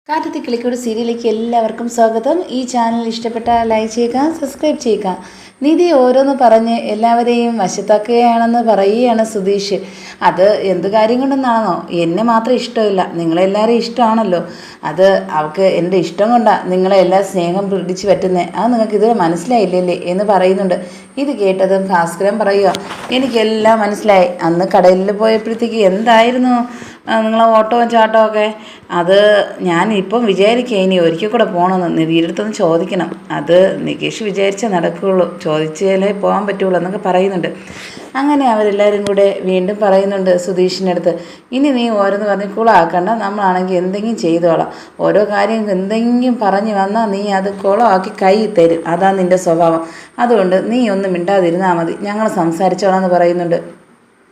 കാറ്റത്തെ കിളിക്കൂട് സീരിയലിലേക്ക് എല്ലാവർക്കും സ്വാഗതം. ഈ ചാനൽ ഇഷ്ടപ്പെട്ട ലൈക്ക് ചെയ്യുക, സബ്സ്ക്രൈബ് ചെയ്യുക. നിധി ഓരോന്ന് പറഞ്ഞ് എല്ലാവരെയും വശത്താക്കുകയാണെന്ന് പറയുകയാണ് സുധീഷ്. അത് എന്ത് കാര്യം കൊണ്ടെന്നാണോ? എന്നെ മാത്രം ഇഷ്ടമില്ല, നിങ്ങളെല്ലാവരെയും ഇഷ്ടമാണല്ലോ. അത് അവൾക്ക് എൻ്റെ ഇഷ്ടം കൊണ്ടാണ് നിങ്ങളെല്ലാം സ്നേഹം പിടിച്ച് പറ്റുന്നത്. അത് നിങ്ങൾക്ക് ഇതുവരെ മനസ്സിലായില്ലല്ലേ എന്ന് പറയുന്നുണ്ട്. ഇത് കേട്ടതും ഭാസ്കരൻ പറയുക, എനിക്കെല്ലാം മനസ്സിലായി. അന്ന് കടലിൽ പോയപ്പോഴത്തേക്ക് എന്തായിരുന്നു നിങ്ങളെ ഓട്ടവും ചാട്ടമൊക്കെ. അത് ഞാൻ ഇപ്പം വിചാരിക്കുക ഇനി ഒരിക്കൽ കൂടെ പോകണമെന്ന്. നിധിയുടെ അടുത്തൊന്ന് ചോദിക്കണം. അത് നികേഷ് വിചാരിച്ചേ നടക്കുകയുള്ളൂ, ചോദിച്ചാലേ പോകാൻ പറ്റുള്ളൂ എന്നൊക്കെ പറയുന്നുണ്ട്. അങ്ങനെ അവരെല്ലാവരും കൂടെ വീണ്ടും പറയുന്നുണ്ട് സുധീഷിൻ്റെ അടുത്ത്, ഇനി നീ ഓരോന്ന് പറഞ്ഞ് കുളമാക്കണ്ട, നമ്മളാണെങ്കിൽ എന്തെങ്കിലും ചെയ്തോളാം. ഓരോ കാര്യം എന്തെങ്കിലും പറഞ്ഞ് വന്നാൽ നീ അത് കുളമാക്കി കൈ തരും, അതാണ് നിൻ്റെ സ്വഭാവം. അതുകൊണ്ട് നീ ഒന്നും മിണ്ടാതിരുന്നാൽ മതി, ഞങ്ങൾ സംസാരിച്ചോളാം എന്ന് പറയുന്നുണ്ട്.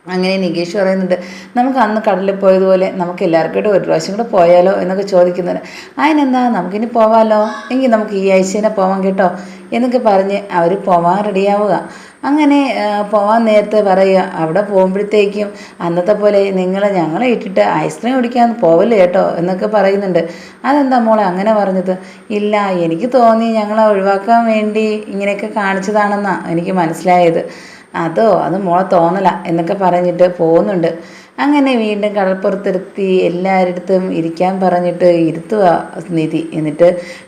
അങ്ങനെ നികേഷ് പറയുന്നുണ്ട്, നമുക്ക് അന്ന് കടലിൽ പോയതുപോലെ നമുക്ക് എല്ലാവർക്കും കൂടെ ഒരു പ്രാവശ്യം കൂടെ പോയാലോ എന്നൊക്കെ ചോദിക്കുന്നുണ്ട്. അതിനെന്താ, നമുക്കിനി പോവാമല്ലോ, എങ്കിൽ നമുക്ക് ഈ ആഴ്ച തന്നെ പോവാം കേട്ടോ എന്നൊക്കെ പറഞ്ഞ് അവർ പോവാൻ റെഡിയാവുക. അങ്ങനെ പോവാൻ നേരത്തെ പറയുക, അവിടെ പോകുമ്പോഴത്തേക്കും അന്നത്തെ പോലെ ഞങ്ങളെ ഇട്ടിട്ട് ഐസ്ക്രീം കുടിക്കാൻ പോവല്ലേ കേട്ടോ എന്നൊക്കെ പറയുന്നുണ്ട്. അതെന്താ മോളെ അങ്ങനെ പറഞ്ഞത്? ഇല്ല, എനിക്ക് തോന്നി ഞങ്ങളെ ഒഴിവാക്കാൻ വേണ്ടി ഇങ്ങനെയൊക്കെ കാണിച്ചതാണെന്നാണ് എനിക്ക് മനസ്സിലായത്. അത് മോളെ തോന്നല എന്നൊക്കെ പറഞ്ഞിട്ട് പോകുന്നുണ്ട്. അങ്ങനെ വീണ്ടും കടൽപ്പുറത്തിരുത്തി എല്ലാവരിടത്തും ഇരിക്കാൻ പറഞ്ഞിട്ട് ഇരുത്തുക നിധി. എന്നിട്ട്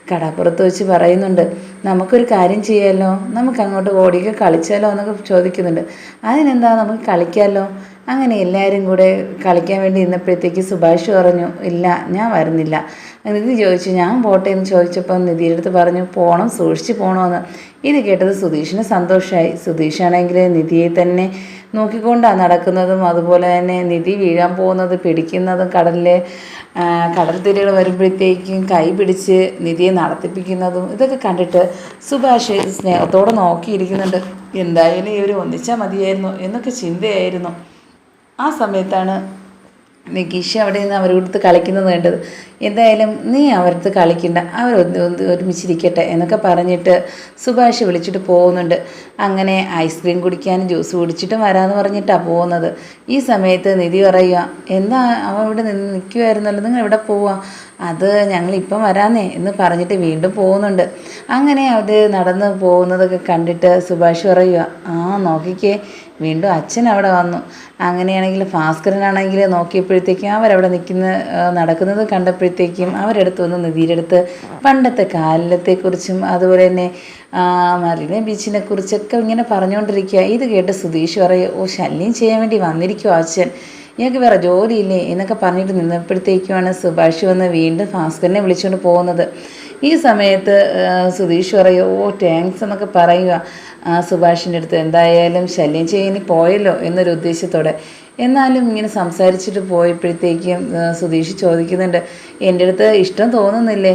കടപ്പുറത്ത് വെച്ച് പറയുന്നുണ്ട്, നമുക്കൊരു കാര്യം ചെയ്യാമല്ലോ, നമുക്ക് അങ്ങോട്ട് ഓടിയൊക്കെ കളിച്ചാലോ എന്നൊക്കെ ചോദിക്കുന്നുണ്ട്. അതിനെന്താ, നമുക്ക് കളിക്കാമല്ലോ. അങ്ങനെ എല്ലാവരും കൂടെ കളിക്കാൻ വേണ്ടി ഇന്നപ്പോഴത്തേക്ക് സുഭാഷ് പറഞ്ഞു, ഇല്ല ഞാൻ വരുന്നില്ല. നിധി ചോദിച്ചു, ഞാൻ പോട്ടെ എന്ന് ചോദിച്ചപ്പോൾ നിധിയുടെ അടുത്ത് പറഞ്ഞു, പോകണം, സൂക്ഷിച്ച് പോകണമെന്ന്. ഇത് കേട്ടത് സുധീഷിന് സന്തോഷമായി. സുധീഷാണെങ്കിൽ നിധിയെ തന്നെ നോക്കിക്കൊണ്ടാണ് നടക്കുന്നതും, അതുപോലെ തന്നെ നിധി വീഴാൻ പോകുന്നത് പിടിക്കുന്നതും, കടൽ തിരകൾ വരുമ്പോഴത്തേക്കും കൈ പിടിച്ച് നിധിയെ നടത്തിപ്പിക്കുന്നതും ഇതൊക്കെ കണ്ടിട്ട് സുഭാഷ് സ്നേഹത്തോടെ നോക്കിയിരിക്കുന്നുണ്ട്. എന്തായാലും ഇവർ ഒന്നിച്ചാൽ മതിയായിരുന്നു എന്നൊക്കെ ചിന്തയായിരുന്നു. ആ സമയത്താണ് നികേഷ് അവിടെ നിന്ന് അവരോടുത്ത് കളിക്കുന്നത് വേണ്ടത്. എന്തായാലും നീ അവരടുത്ത് കളിക്കണ്ട, ഒരുമിച്ചിരിക്കട്ടെ എന്നൊക്കെ പറഞ്ഞിട്ട് സുഭാഷ് വിളിച്ചിട്ട് പോകുന്നുണ്ട്. അങ്ങനെ ഐസ്ക്രീം കുടിക്കാനും ജ്യൂസ് കുടിച്ചിട്ടും വരാമെന്ന് പറഞ്ഞിട്ടാണ് പോകുന്നത്. ഈ സമയത്ത് നിധി പറയുക, എന്താ അവൻ ഇവിടെ നിന്ന് നിൽക്കുമായിരുന്നല്ലോ, നിങ്ങൾ എവിടെ പോവുക? അത് ഞങ്ങളിപ്പം വരാന്നേ എന്ന് പറഞ്ഞിട്ട് വീണ്ടും പോകുന്നുണ്ട്. അങ്ങനെ അവർ നടന്ന് പോകുന്നതൊക്കെ കണ്ടിട്ട് സുഭാഷ് പറയുക, നോക്കിക്കേ, വീണ്ടും അച്ഛൻ അവിടെ വന്നു. അങ്ങനെയാണെങ്കിൽ ഭാസ്കരനാണെങ്കിൽ നോക്കിയപ്പോഴത്തേക്കും അവരവിടെ നടക്കുന്നത് കണ്ടപ്പോഴത്തേക്കും അവരെടുത്ത് വന്ന് നിധിയുടെ അടുത്ത് പണ്ടത്തെ കാലത്തെക്കുറിച്ചും അതുപോലെ തന്നെ മറീന ബീച്ചിനെ കുറിച്ചൊക്കെ ഇങ്ങനെ പറഞ്ഞുകൊണ്ടിരിക്കുക. ഇത് കേട്ട് സുധീഷ് പറയുക, ശല്യം ചെയ്യാൻ വേണ്ടി വന്നിരിക്കുമോ അച്ഛൻ, ഞങ്ങൾക്ക് വേറെ ജോലിയില്ലേ എന്നൊക്കെ പറഞ്ഞിട്ട് നിന്നപ്പോഴത്തേക്കുമാണ് സുഭാഷ് വന്ന് വീണ്ടും ഭാസ്കരനെ വിളിച്ചുകൊണ്ട് പോകുന്നത്. ഈ സമയത്ത് സുധീഷ് പറയുക, താങ്ക്സ് എന്നൊക്കെ പറയുക സുഭാഷിൻ്റെ അടുത്ത്. എന്തായാലും ശല്യം ചെയ്യാൻ പോയല്ലോ എന്നൊരു ഉദ്ദേശത്തോടെ. എന്നാലും ഇങ്ങനെ സംസാരിച്ചിട്ട് പോയപ്പോഴത്തേക്കും സുധീഷ് ചോദിക്കുന്നുണ്ട്, എൻ്റെ അടുത്ത് ഇഷ്ടം തോന്നുന്നില്ലേ?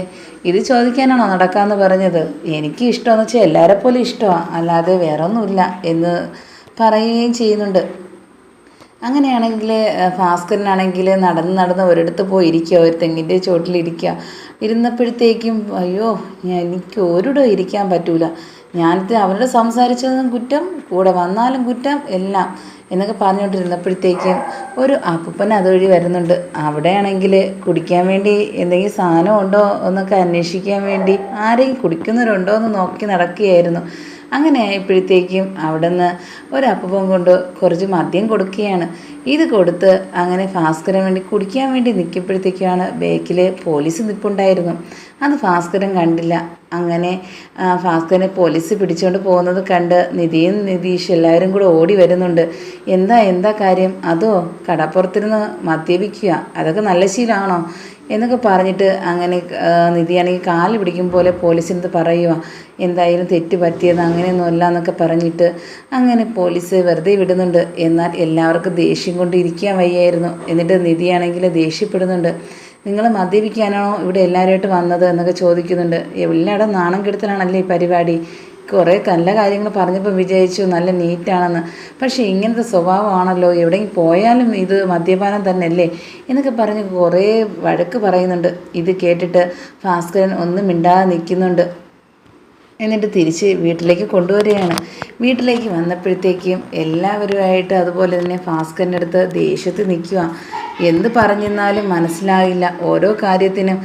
ഇത് ചോദിക്കാനാണോ നടക്കാമെന്ന് പറഞ്ഞത്? എനിക്ക് ഇഷ്ടമെന്ന് വെച്ചാൽ എല്ലാവരെ പോലെ ഇഷ്ടമാണ്, അല്ലാതെ വേറെ ഒന്നുമില്ല എന്ന് പറയുകയും ചെയ്യുന്നുണ്ട്. അങ്ങനെയാണെങ്കിൽ ഭാസ്കരനാണെങ്കിൽ നടന്ന് ഒരിടത്ത് പോയി ഇരിക്കുക, ഒരു തെങ്ങിൻ്റെ ചോട്ടിലിരിക്കുക. ഇരുന്നപ്പോഴത്തേക്കും അയ്യോ, എനിക്ക് ഒരിടം ഇരിക്കാൻ പറ്റൂല, ഞാനിത് അവരോട് സംസാരിച്ചതും കുറ്റം, കൂടെ വന്നാലും കുറ്റം, എല്ലാം എന്നൊക്കെ പറഞ്ഞുകൊണ്ടിരുന്നപ്പോഴത്തേക്കും ഒരു അപ്പൂപ്പൻ അതുവഴി വരുന്നുണ്ട്. അവിടെയാണെങ്കിൽ കുടിക്കാൻ വേണ്ടി എന്തെങ്കിലും സാധനം ഉണ്ടോ എന്നൊക്കെ അന്വേഷിക്കാൻ വേണ്ടി ആരെയും കുടിക്കുന്നവരുണ്ടോ എന്ന് നോക്കി നടക്കുകയായിരുന്നു. അങ്ങനെ ആയപ്പോഴത്തേക്കും അവിടെ നിന്ന് ഒരപ്പൂപ്പൻ കൊണ്ട് കുറച്ച് മദ്യം കൊടുക്കുകയാണ്. ഇത് കൊടുത്ത് അങ്ങനെ ഭാസ്കരൻ വേണ്ടി കുടിക്കാൻ വേണ്ടി നിൽക്കുമ്പോഴത്തേക്കാണ് ബേക്കിൽ പോലീസ് നിൽപ്പുണ്ടായിരുന്നു. അത് ഭാസ്കരൻ കണ്ടില്ല. അങ്ങനെ ഭാസ്കരനെ പോലീസ് പിടിച്ചുകൊണ്ട് പോകുന്നത് കണ്ട് നിധിയും നിതീഷ് എല്ലാവരും കൂടെ ഓടി വരുന്നുണ്ട്. എന്താ കാര്യം? അതോ കടപ്പുറത്തിരുന്ന് മദ്യപിക്കുക, അതൊക്കെ നല്ല ശീലമാണോ എന്നൊക്കെ പറഞ്ഞിട്ട് അങ്ങനെ നിധിയാണെങ്കിൽ കാല് പിടിക്കും പോലെ പോലീസിനടുത്ത് പറയുക, എന്തായാലും തെറ്റ് പറ്റിയത് അങ്ങനെയൊന്നുമല്ല എന്നൊക്കെ പറഞ്ഞിട്ട് അങ്ങനെ പോലീസ് വെറുതെ വിടുന്നുണ്ട്. എന്നാൽ എല്ലാവർക്കും ദേഷ്യം കൊണ്ട് ഇരിക്കാൻ വയ്യായിരുന്നു. എന്നിട്ട് നിധിയാണെങ്കിൽ ദേഷ്യപ്പെടുന്നുണ്ട്, നിങ്ങൾ മദ്യപിക്കാനാണോ ഇവിടെ എല്ലാവരുമായിട്ട് വന്നത് എന്നൊക്കെ ചോദിക്കുന്നുണ്ട്. എല്ലായിടും നാണം കെടുത്തലാണല്ലേ ഈ പരിപാടി? കുറേ നല്ല കാര്യങ്ങൾ പറഞ്ഞപ്പോൾ വിചാരിച്ചു നല്ല നീറ്റാണെന്ന്, പക്ഷേ ഇങ്ങനത്തെ സ്വഭാവമാണല്ലോ, എവിടെയെങ്കിലും പോയാലും ഇത് മദ്യപാനം തന്നെയല്ലേ എന്നൊക്കെ പറഞ്ഞ് കുറേ വഴക്ക് പറയുന്നുണ്ട്. ഇത് കേട്ടിട്ട് ഭാസ്കരൻ ഒന്നും മിണ്ടാതെ നിൽക്കുന്നുണ്ട്. എന്നിട്ട് തിരിച്ച് വീട്ടിലേക്ക് കൊണ്ടുവരികയാണ്. വീട്ടിലേക്ക് വന്നപ്പോഴത്തേക്കും എല്ലാവരുമായിട്ട് അതുപോലെ തന്നെ ഭാസ്കരൻ്റെ അടുത്ത് ദേഷ്യത്തിൽ നിൽക്കുക. എന്ത് പറഞ്ഞിരുന്നാലും മനസ്സിലാകില്ല. ഓരോ കാര്യത്തിനും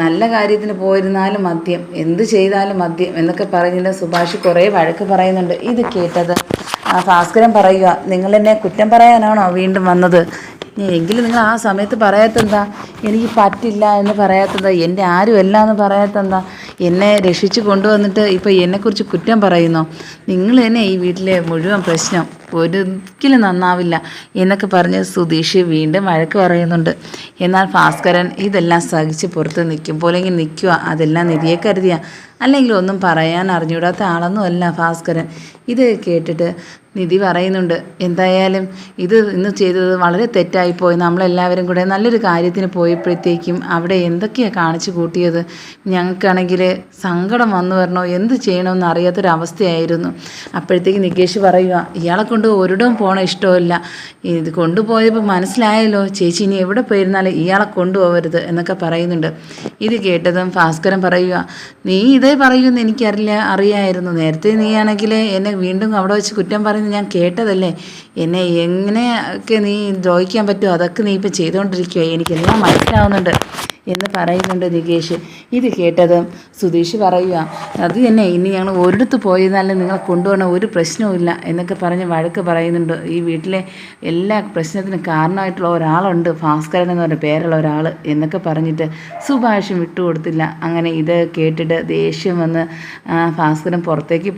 നല്ല കാര്യത്തിന് പോയിരുന്നാലും മദ്യം, എന്ത് ചെയ്താലും മദ്യം എന്നൊക്കെ പറഞ്ഞിട്ട് സുഭാഷ് കുറേ വഴക്ക് പറയുന്നുണ്ട്. ഇത് കേട്ടത് ഭാസ്കരൻ പറയുക, നിങ്ങളെന്നെ കുറ്റം പറയാനാണോ വീണ്ടും വന്നത്? എങ്കിലും നിങ്ങൾ ആ സമയത്ത് പറയാത്തെന്താ? എനിക്ക് പറ്റില്ല എന്ന് പറയാത്തെന്താ? എൻ്റെ ആരുമല്ല എന്ന് പറയാത്തെന്താ? എന്നെ രക്ഷിച്ച് കൊണ്ടുവന്നിട്ട് ഇപ്പോൾ എന്നെക്കുറിച്ച് കുറ്റം പറയുന്നോ? നിങ്ങൾ തന്നെ ഈ വീട്ടിലെ മുഴുവൻ പ്രശ്നം, ഒരിക്കലും നന്നാവില്ല എന്നൊക്കെ പറഞ്ഞ് സുധീഷ് വീണ്ടും വഴക്ക് പറയുന്നുണ്ട്. എന്നാൽ ഭാസ്കരൻ ഇതെല്ലാം സഹിച്ച് പുറത്ത് നിൽക്കുമ്പോഴെങ്കിൽ നിൽക്കുക, അതെല്ലാം നിധിയെ കരുതിയ, അല്ലെങ്കിൽ ഒന്നും പറയാൻ അറിഞ്ഞൂടാത്ത ആളൊന്നും അല്ല ഭാസ്കരൻ. ഇത് കേട്ടിട്ട് നിധി പറയുന്നുണ്ട്, എന്തായാലും ഇത് ഇന്ന് ചെയ്തത് വളരെ തെറ്റായിപ്പോയി. നമ്മളെല്ലാവരും കൂടെ നല്ലൊരു കാര്യത്തിന് പോയപ്പോഴത്തേക്കും അവിടെ എന്തൊക്കെയാണ് കാണിച്ചു കൂട്ടിയത്. ഞങ്ങൾക്കാണെങ്കിൽ സങ്കടം വന്നു വരണോ എന്ത് ചെയ്യണമെന്ന് അറിയാത്തൊരവസ്ഥയായിരുന്നു. അപ്പോഴത്തേക്ക് നികേഷ് പറയുക, ഇയാളെ കൊണ്ട് ഒരിടവും പോകണ ഇഷ്ടമില്ല. ഇത് കൊണ്ടുപോയപ്പോൾ മനസ്സിലായല്ലോ ചേച്ചി, ഇനി എവിടെ പോയിരുന്നാലും ഇയാളെ കൊണ്ടുപോകരുത് എന്നൊക്കെ പറയുന്നുണ്ട്. ഇത് കേട്ടതും ഭാസ്കരൻ പറയുക, നീ ഇതേ പറയുമെന്ന് അറിയായിരുന്നു. നേരത്തെ നീയാണെങ്കിൽ എന്നെ വീണ്ടും അവിടെ വെച്ച് കുറ്റം പറയുന്നത് ഞാൻ കേട്ടതല്ലേ. എന്നെ എങ്ങനെയൊക്കെ നീ ദ്രോഹിക്കാൻ പറ്റുമോ അതൊക്കെ നീ ഇപ്പം ചെയ്തുകൊണ്ടിരിക്കുകയോ, എനിക്കെല്ലാം മനസ്സിലാവുന്നുണ്ട് എന്ന് പറയുന്നുണ്ട് നികേഷ്. ഇത് കേട്ടതും സുധീഷ് പറയുക, അത് തന്നെ, ഇനി ഞങ്ങൾ ഒരിടത്ത് പോയിരുന്നാലും നിങ്ങളെ കൊണ്ടുപോകണ ഒരു പ്രശ്നവുമില്ല എന്നൊക്കെ പറഞ്ഞ് വഴക്ക് പറയുന്നുണ്ട്. ഈ വീട്ടിലെ എല്ലാ പ്രശ്നത്തിനും കാരണമായിട്ടുള്ള ഒരാളുണ്ട്, ഭാസ്കരൻ എന്ന് പറഞ്ഞ പേരുള്ള ഒരാൾ എന്നൊക്കെ പറഞ്ഞിട്ട് സുഭാഷും വിട്ടുകൊടുത്തില്ല. അങ്ങനെ ഇത് കേട്ടിട്ട് ദേഷ്യം വന്ന് ഭാസ്കരൻ പുറത്തേക്ക്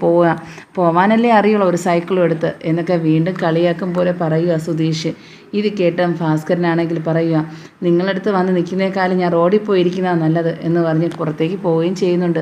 പോവാനല്ലേ അറിയുള്ളൂ ഒരു സൈക്കിളും എടുത്ത് എന്നൊക്കെ വീണ്ടും കളിയാക്കും പോലെ പറയുക സുധീഷ്. ഇത് കേട്ട ഭാസ്കരനാണെങ്കിൽ പറയുക, നിങ്ങളടുത്ത് വന്ന് നിൽക്കുന്നേക്കാളും ഞാൻ റോഡിൽ പോയിരിക്കുന്നതാണ് നല്ലത് എന്ന് പറഞ്ഞ് പുറത്തേക്ക് പോവുകയും ചെയ്യുന്നുണ്ട്.